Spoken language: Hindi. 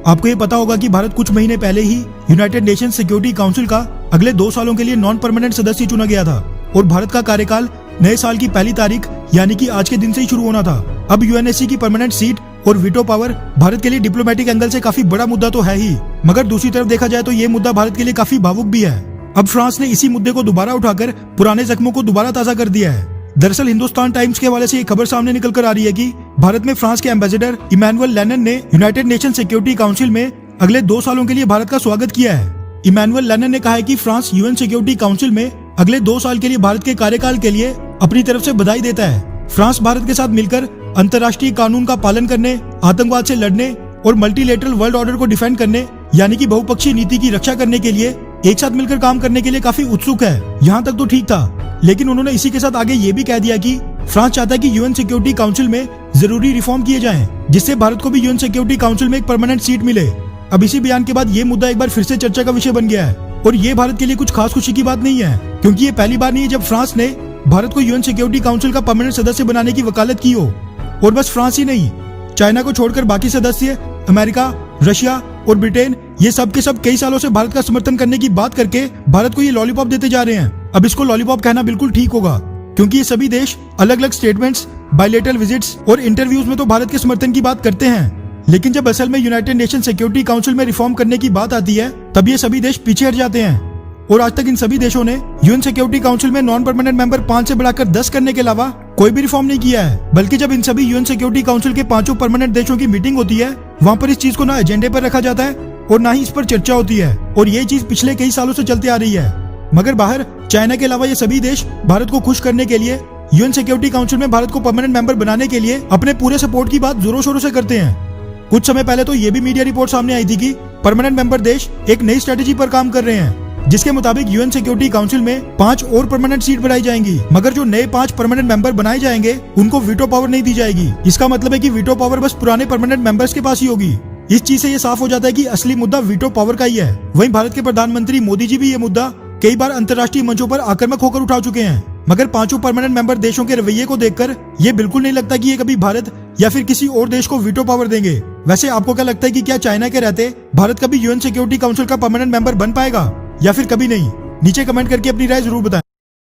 आपको ये पता होगा कि भारत कुछ महीने पहले ही यूनाइटेड नेशन सिक्योरिटी काउंसिल का अगले 2 सालों के लिए नॉन परमानेंट सदस्य चुना गया था और भारत का कार्यकाल नए साल की पहली तारीख यानी कि आज के दिन से ही शुरू होना था। अब यूएनएससी की परमानेंट सीट और वीटो पावर भारत के लिए डिप्लोमेटिक एंगल से काफी बड़ा मुद्दा तो है ही, मगर दूसरी तरफ देखा जाए तो ये मुद्दा भारत के लिए काफी भावुक भी है। अब फ्रांस ने इसी मुद्दे को दोबारा उठाकर पुराने जख्मों को दोबारा ताजा कर दिया है। दरअसल हिंदुस्तान टाइम्स के हवाले से ये खबर सामने निकल कर आ रही है कि भारत में फ्रांस के एम्बेसडर इमैनुअल लेनन ने यूनाइटेड नेशन सिक्योरिटी काउंसिल में अगले 2 सालों के लिए भारत का स्वागत किया है। इमैनुअल लेनन ने कहा है कि फ्रांस यूएन सिक्योरिटी काउंसिल में अगले 2 साल के लिए भारत के कार्यकाल के लिए अपनी तरफ से बधाई देता है। फ्रांस भारत के साथ मिलकर अंतर्राष्ट्रीय कानून का पालन करने, आतंकवाद से लड़ने और मल्टीलेटरल वर्ल्ड ऑर्डर को डिफेंड करने यानी कि बहुपक्षीय नीति की रक्षा करने के लिए एक साथ मिलकर काम करने के लिए काफी उत्सुक है। यहाँ तक तो ठीक था, लेकिन उन्होंने इसी के साथ आगे ये भी कह दिया कि फ्रांस चाहता है कि यूएन सिक्योरिटी काउंसिल में जरूरी रिफॉर्म किए जाएं, जिससे भारत को भी यूएन सिक्योरिटी काउंसिल में एक परमानेंट सीट मिले। अब इसी बयान के बाद ये मुद्दा एक बार फिर से चर्चा का विषय बन गया है और ये भारत के लिए कुछ खास खुशी की बात नहीं है, क्योंकि ये पहली बार नहीं है जब फ्रांस ने भारत को यूएन सिक्योरिटी काउंसिल का परमानेंट सदस्य बनाने की वकालत की हो। और बस फ्रांस ही नहीं, चाइना को छोड़कर बाकी सदस्य अमेरिका, रशिया और ब्रिटेन ये सब के सब कई सालों से भारत का समर्थन करने की बात करके भारत को ये लॉलीपॉप देते जा रहे हैं। अब इसको लॉलीपॉप कहना बिल्कुल ठीक होगा, क्योंकि ये सभी देश अलग अलग स्टेटमेंट्स, बायलैटरल विजिट्स और इंटरव्यूज में तो भारत के समर्थन की बात करते हैं, लेकिन जब असल में यूनाइटेड नेशन सिक्योरिटी काउंसिल में रिफॉर्म करने की बात आती है तब ये सभी देश पीछे हट जाते हैं। और आज तक इन सभी देशों ने यूएन सिक्योरिटी काउंसिल में नॉन परमानेंट मेंबर 5 से बढ़ाकर 10 करने के अलावा कोई भी रिफॉर्म नहीं किया है। बल्कि जब इन सभी यूएन सिक्योरिटी काउंसिल के 5 परमानेंट देशों की मीटिंग होती है, वहाँ पर इस चीज को ना एजेंडे पर रखा जाता है और ना ही इस पर चर्चा होती है, और ये चीज पिछले कई सालों से चलती आ रही है। मगर बाहर चाइना के अलावा ये सभी देश भारत को खुश करने के लिए यूएन सिक्योरिटी काउंसिल में भारत को परमानेंट मेंबर बनाने के लिए अपने पूरे सपोर्ट की बात जोरों शोरों से करते हैं। कुछ समय पहले तो ये भी मीडिया रिपोर्ट सामने आई थी कि परमानेंट मेंबर देश एक नई स्ट्रेटेजी पर काम कर रहे हैं, जिसके मुताबिक यूएन सिक्योरिटी काउंसिल में 5 और परमानेंट सीट बढ़ाई जाएंगी, मगर जो नए 5 परमानेंट मेंबर बनाए जाएंगे उनको वीटो पावर नहीं दी जाएगी। इसका मतलब है कि वीटो पावर बस पुराने परमानेंट मेंबर्स के पास ही होगी। इस चीज से ये साफ हो जाता है कि असली मुद्दा वीटो पावर का ही है। वहीं भारत के प्रधानमंत्री मोदी जी भी ये मुद्दा कई बार अंतर्राष्ट्रीय मंचों पर आक्रामक होकर उठा चुके हैं, मगर 5 परमानेंट मेंबर देशों के रवैये को देखकर ये बिल्कुल नहीं लगता कि ये कभी भारत या फिर किसी और देश को वीटो पावर देंगे। वैसे आपको क्या लगता है कि क्या चाइना के रहते भारत कभी यूएन सिक्योरिटी काउंसिल का परमानेंट मेंबर बन पाएगा या फिर कभी नहीं? नीचे कमेंट करके अपनी राय जरूर बताएं।